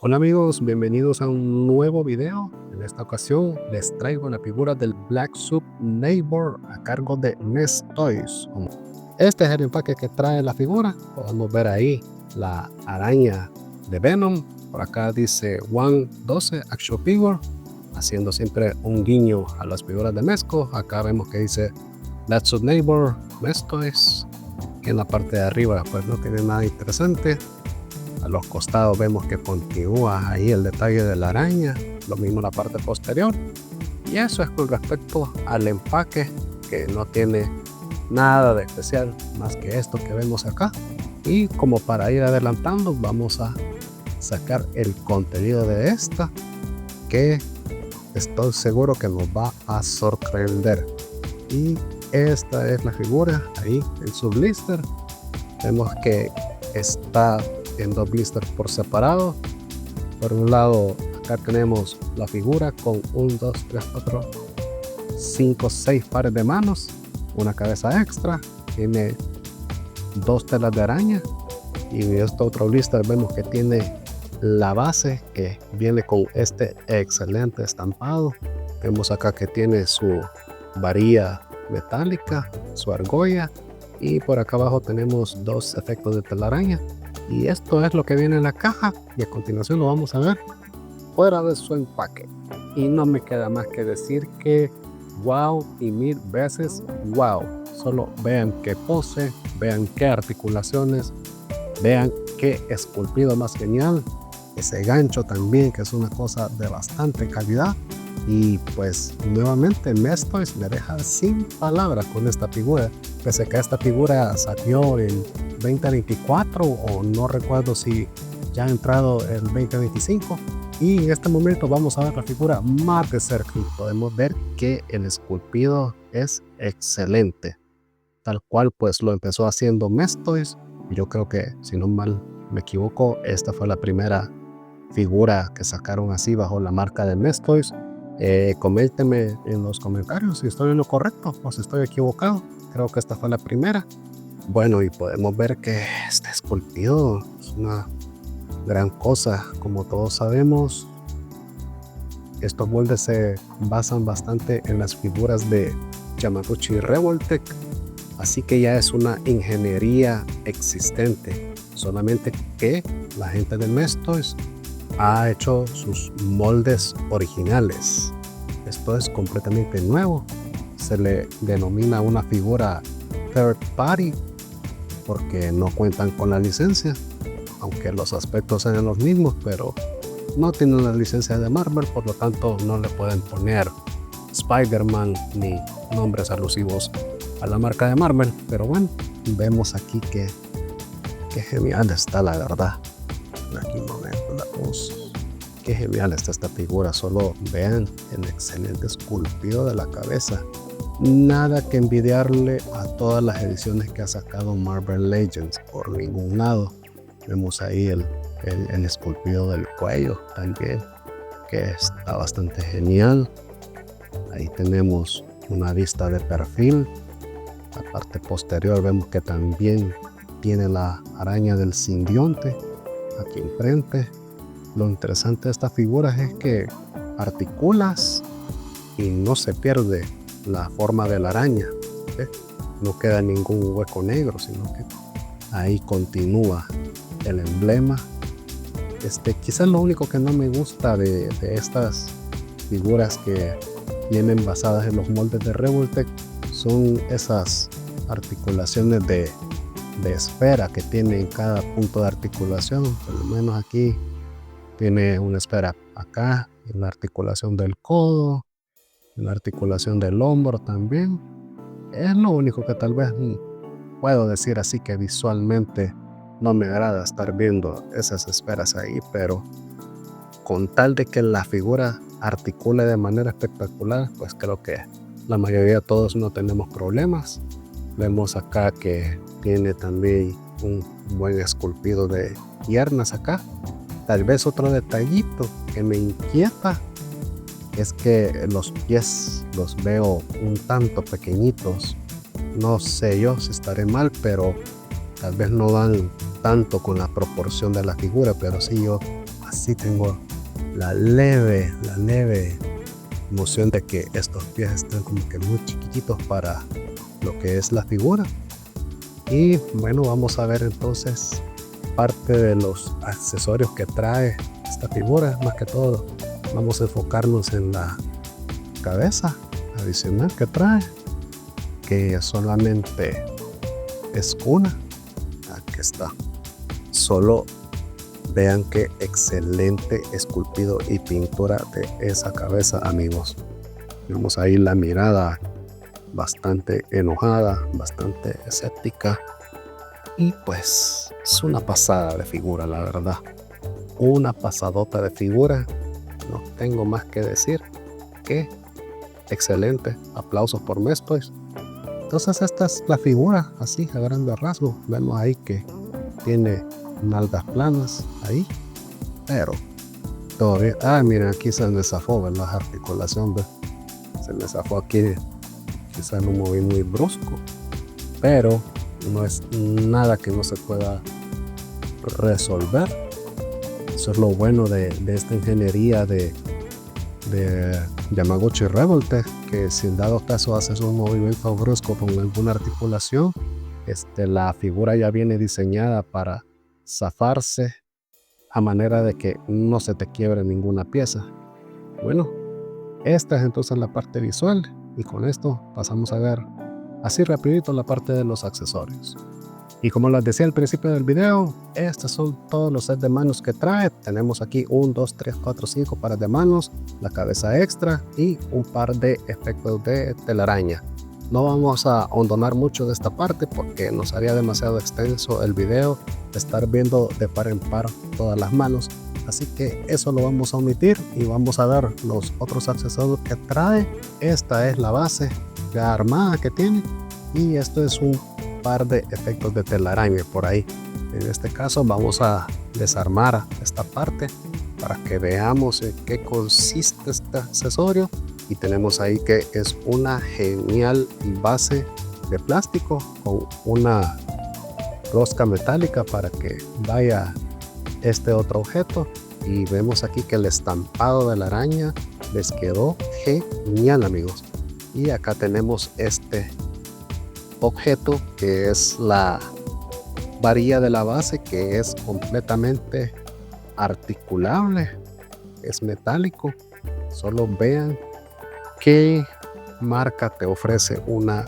Hola amigos, bienvenidos a un nuevo video. En esta ocasión les traigo la figura del Black Soup Neighbor a cargo de Nest Toys. Este es el empaque que trae la figura. Podemos ver ahí la araña de Venom. Por acá dice One 12 Action Figure, haciendo siempre un guiño a las figuras de Mezco. Acá vemos que dice Black Soup Neighbor, Nest Toys. Y en la parte de arriba pues no tiene nada interesante. A los costados vemos que continúa ahí el detalle de la araña, lo mismo la parte posterior. Y eso es con respecto al empaque, que no tiene nada de especial más que esto que vemos acá. Y como para ir adelantando, vamos a sacar el contenido de esta, que estoy seguro que nos va a sorprender. Y esta es la figura ahí en su blister. Vemos que está en dos blisters por separado. Por un lado acá tenemos la figura con 1, 2, 3, 4, 5, 6 pares de manos, una cabeza extra, tiene 2 telas de araña. Y en este otro blister vemos que tiene la base que viene con este excelente estampado. Vemos acá que tiene su varilla metálica, su argolla, y por acá abajo tenemos 2 efectos de telaraña. Y esto es lo que viene en la caja, y a continuación lo vamos a ver fuera de su empaque. Y no me queda más que decir que wow y 1000 veces wow. Solo vean qué pose, vean qué articulaciones, vean qué esculpido más genial, ese gancho también, que es una cosa de bastante calidad. Y pues nuevamente Nest Toys me deja sin palabras con esta figura, pese a que esta figura salió en 2024 o no recuerdo si ya ha entrado el 2025. Y en este momento vamos a ver la figura más de cerca y podemos ver que el esculpido es excelente, tal cual pues lo empezó haciendo Nest Toys. Yo creo que, si no mal me equivoco, esta fue la primera figura que sacaron así bajo la marca de Nest Toys. Coméntenme en los comentarios si estoy en lo correcto o si estoy equivocado. Creo que esta fue la primera. Bueno, y podemos ver que este esculpido es una gran cosa. Como todos sabemos, estos moldes se basan bastante en las figuras de Yamaguchi Revoltech, así que ya es una ingeniería existente, solamente que la gente de Nest Toys ha hecho sus moldes originales. Esto es completamente nuevo. Se le denomina una figura third party porque no cuentan con la licencia, aunque los aspectos sean los mismos, pero no tienen la licencia de Marvel, por lo tanto no le pueden poner Spider-Man ni nombres alusivos a la marca de Marvel. Pero bueno, vemos aquí que genial está, la verdad. Aquí no me hablamos. Qué genial está esta figura. Solo vean el excelente esculpido de la cabeza. Nada que envidiarle a todas las ediciones que ha sacado Marvel Legends, por ningún lado. Vemos ahí el esculpido del cuello también, que está bastante genial. Ahí tenemos una vista de perfil. La parte posterior vemos que también tiene la araña del simbionte aquí enfrente. Lo interesante de estas figuras es que articulas y no se pierde la forma de la araña, ¿eh? No queda ningún hueco negro, sino que ahí continúa el emblema. Quizás lo único que no me gusta de estas figuras que vienen basadas en los moldes de Revoltech son esas articulaciones de esfera que tiene en cada punto de articulación. Por lo menos aquí tiene una esfera acá, en la articulación del codo, en la articulación del hombro también. Es lo único que tal vez puedo decir así que visualmente no me agrada estar viendo esas esferas ahí, pero con tal de que la figura articule de manera espectacular, pues creo que la mayoría de todos no tenemos problemas. Vemos acá que tiene también un buen esculpido de piernas acá. Tal vez otro detallito que me inquieta es que los pies los veo un tanto pequeñitos. No sé yo si estaré mal, pero tal vez no dan tanto con la proporción de la figura, pero sí yo así tengo la leve emoción de que estos pies están como que muy chiquititos para lo que es la figura. Y bueno, vamos a ver entonces parte de los accesorios que trae esta figura. Más que todo vamos a enfocarnos en la cabeza adicional que trae, que solamente es una. Aquí está. Solo vean qué excelente esculpido y pintura de esa cabeza, amigos. Vemos ahí la mirada bastante enojada, bastante escéptica, y pues es una pasada de figura, la verdad, una pasadota de figura. No tengo más que decir que excelente. Aplausos por Mestoys. Entonces esta es la figura así a grandes rasgos. Vemos ahí que tiene nalgas planas ahí, pero todavía, miren, aquí se me zafó, ¿verdad? La articulación, ¿ves? Se me zafó aquí, quizás no moví muy brusco, pero no es nada que no se pueda resolver. Eso es lo bueno de esta ingeniería de Yamaguchi Revoltech, que si en dado caso haces un movimiento brusco con alguna articulación, la figura ya viene diseñada para zafarse a manera de que no se te quiebre ninguna pieza. Bueno, esta es entonces la parte visual, y con esto pasamos a ver así rapidito la parte de los accesorios. Y como les decía al principio del video, estos son todos los sets de manos que trae. Tenemos aquí 1, 2, 3, 4, 5 pares de manos, la cabeza extra y un par de efectos de telaraña. No vamos a ahondar mucho de esta parte porque nos haría demasiado extenso el video de estar viendo de par en par todas las manos. Así que eso lo vamos a omitir y vamos a ver los otros accesorios que trae. Esta es la base ya armada que tiene, y esto es un par de efectos de telaraña por ahí. En este caso vamos a desarmar esta parte para que veamos en qué consiste este accesorio. Y tenemos ahí que es una genial base de plástico con una rosca metálica para que vaya este otro objeto. Y vemos aquí que el estampado de la araña les quedó genial, amigos. Y acá tenemos este objeto que es la varilla de la base, que es completamente articulable, es metálico. Solo vean qué marca te ofrece una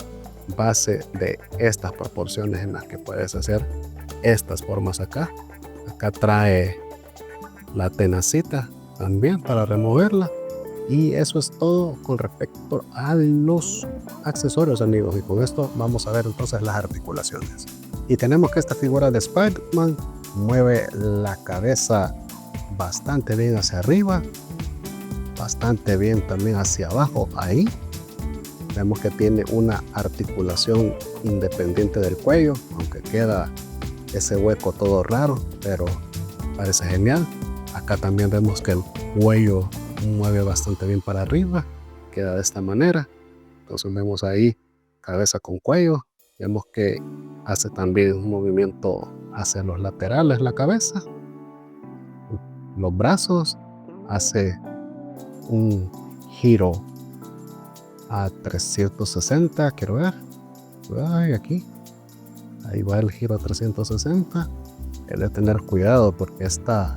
base de estas proporciones en las que puedes hacer estas formas. Acá trae la tenacita también para removerla. Y eso es todo con respecto a los accesorios, amigos. Y con esto vamos a ver entonces las articulaciones. Y tenemos que esta figura de Spider-Man mueve la cabeza bastante bien hacia arriba, bastante bien también hacia abajo. Ahí vemos que tiene una articulación independiente del cuello, aunque queda ese hueco todo raro, pero parece genial. Acá también vemos que el cuello mueve bastante bien para arriba, queda de esta manera. Entonces vemos ahí cabeza con cuello. Vemos que hace también un movimiento hacia los laterales la cabeza, los brazos, hace un giro a 360. Quiero ver, aquí ahí va el giro a 360. Hay de tener cuidado porque esta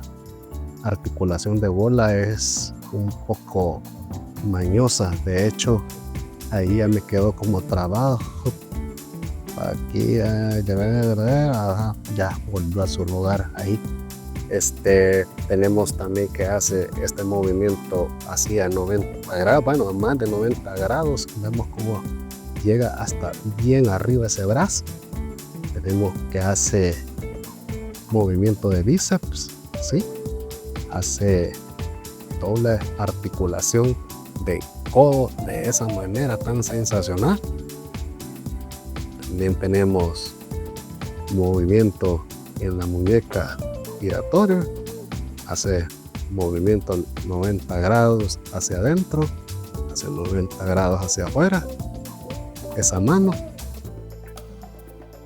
articulación de bola es un poco mañosa. De hecho, ahí ya me quedó como trabado. Aquí ya volvió a su lugar. Ahí tenemos también que hace este movimiento hacia 90 grados, bueno, más de 90 grados. Vemos cómo llega hasta bien arriba ese brazo. Tenemos que hace movimiento de bíceps, ¿sí? Hace doble articulación de codo de esa manera tan sensacional. También tenemos movimiento en la muñeca giratoria, hace movimiento 90 grados hacia adentro, hace 90 grados hacia afuera esa mano.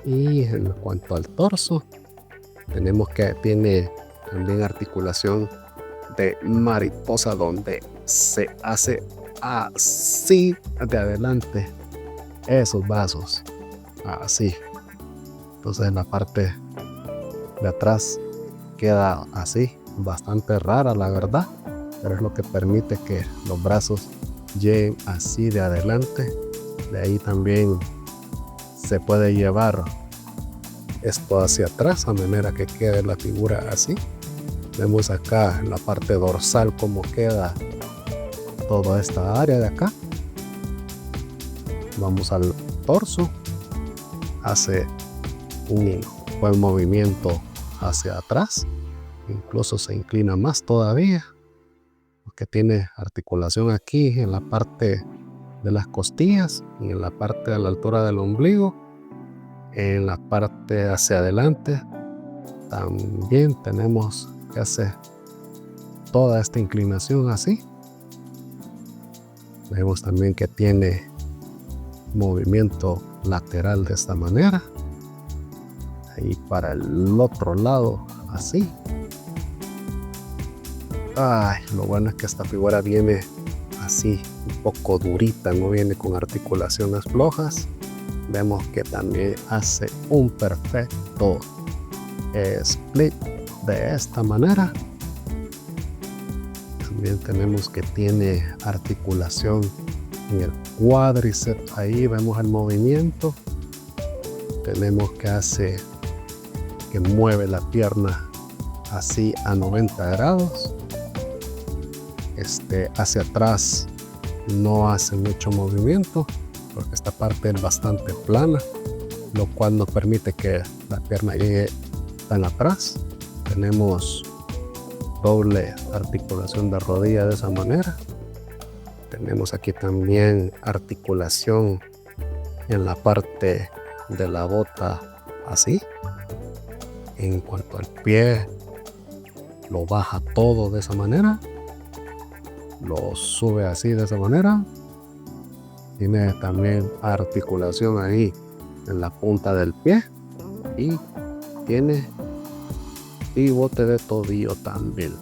Y en cuanto al torso, tenemos que tiene también articulación de mariposa donde se hace así de adelante esos vasos, así. Entonces en la parte de atrás queda así, bastante rara la verdad, pero es lo que permite que los brazos lleguen así de adelante. De ahí también se puede llevar esto hacia atrás a manera que quede la figura así. Vemos acá en la parte dorsal cómo queda toda esta área de acá. Vamos al torso, hace un buen movimiento hacia atrás, incluso se inclina más todavía porque tiene articulación aquí en la parte de las costillas y en la parte de la altura del ombligo. En la parte hacia adelante también tenemos que hacer toda esta inclinación así. Vemos también que tiene movimiento lateral de esta manera, ahí para el otro lado así. Lo bueno es que esta figura viene así un poco durita, no viene con articulaciones flojas. Vemos que también hace un perfecto split de esta manera. También tenemos que tiene articulación en el cuádriceps, ahí vemos el movimiento. Tenemos que mueve la pierna así a 90 grados. Hacia atrás no hace mucho movimiento porque esta parte es bastante plana, lo cual nos permite que la pierna llegue tan atrás. Tenemos doble articulación de rodilla de esa manera. Tenemos aquí también articulación en la parte de la bota así. En cuanto al pie, lo baja todo de esa manera, lo sube así de esa manera. Tiene también articulación ahí en la punta del pie y tiene pivote de tobillo también.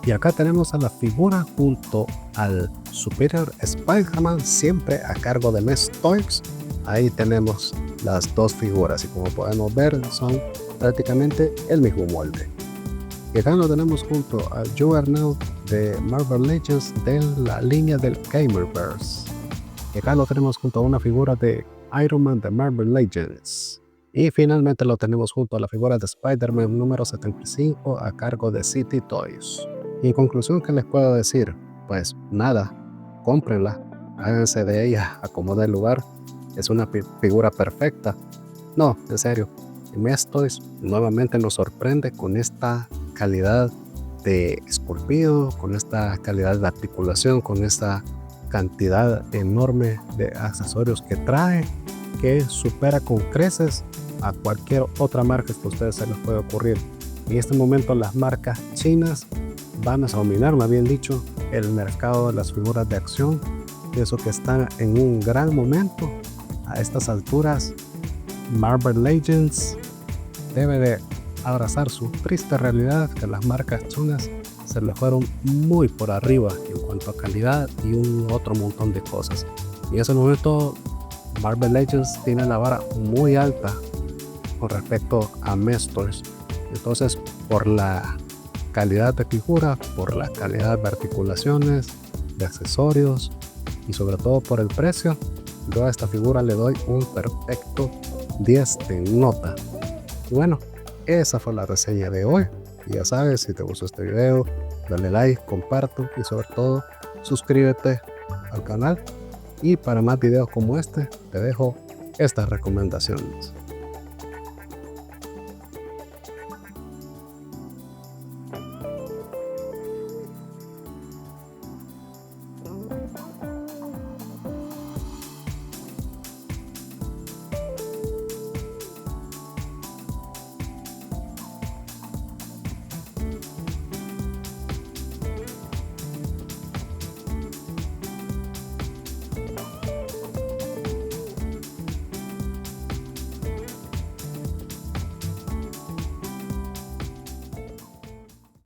Y acá tenemos a la figura junto al Superior Spider-Man, siempre a cargo de Nest Toys. Ahí tenemos las dos figuras y como podemos ver son prácticamente el mismo molde. Y acá lo tenemos junto a Juggernaut de Marvel Legends de la línea del Gamerverse. Y acá lo tenemos junto a una figura de Iron Man de Marvel Legends. Y finalmente lo tenemos junto a la figura de Spider-Man número 75 a cargo de City Toys. Y en conclusión, ¿qué les puedo decir? Pues nada, cómprenla, háganse de ella, acomoden el lugar. Es una figura perfecta. No, en serio, Nest Toys nuevamente nos sorprende con esta calidad de esculpido, con esta calidad de articulación, con esta cantidad enorme de accesorios que trae, que supera con creces a cualquier otra marca que a ustedes se les puede ocurrir. En este momento las marcas chinas van a dominar, más bien dicho, el mercado de las figuras de acción. Pienso que están en un gran momento. A estas alturas, Marvel Legends debe de abrazar su triste realidad que las marcas chinas se les fueron muy por arriba en cuanto a calidad y un otro montón de cosas. Y en ese momento Marvel Legends tiene la vara muy alta con respecto a Nest Toys. Entonces, por la calidad de figura, por la calidad de articulaciones, de accesorios y sobre todo por el precio, yo a esta figura le doy un perfecto 10 de nota. Y bueno, esa fue la reseña de hoy. Y ya sabes, si te gustó este video, dale like, comparto y sobre todo suscríbete al canal. Y para más videos como este, te dejo estas recomendaciones.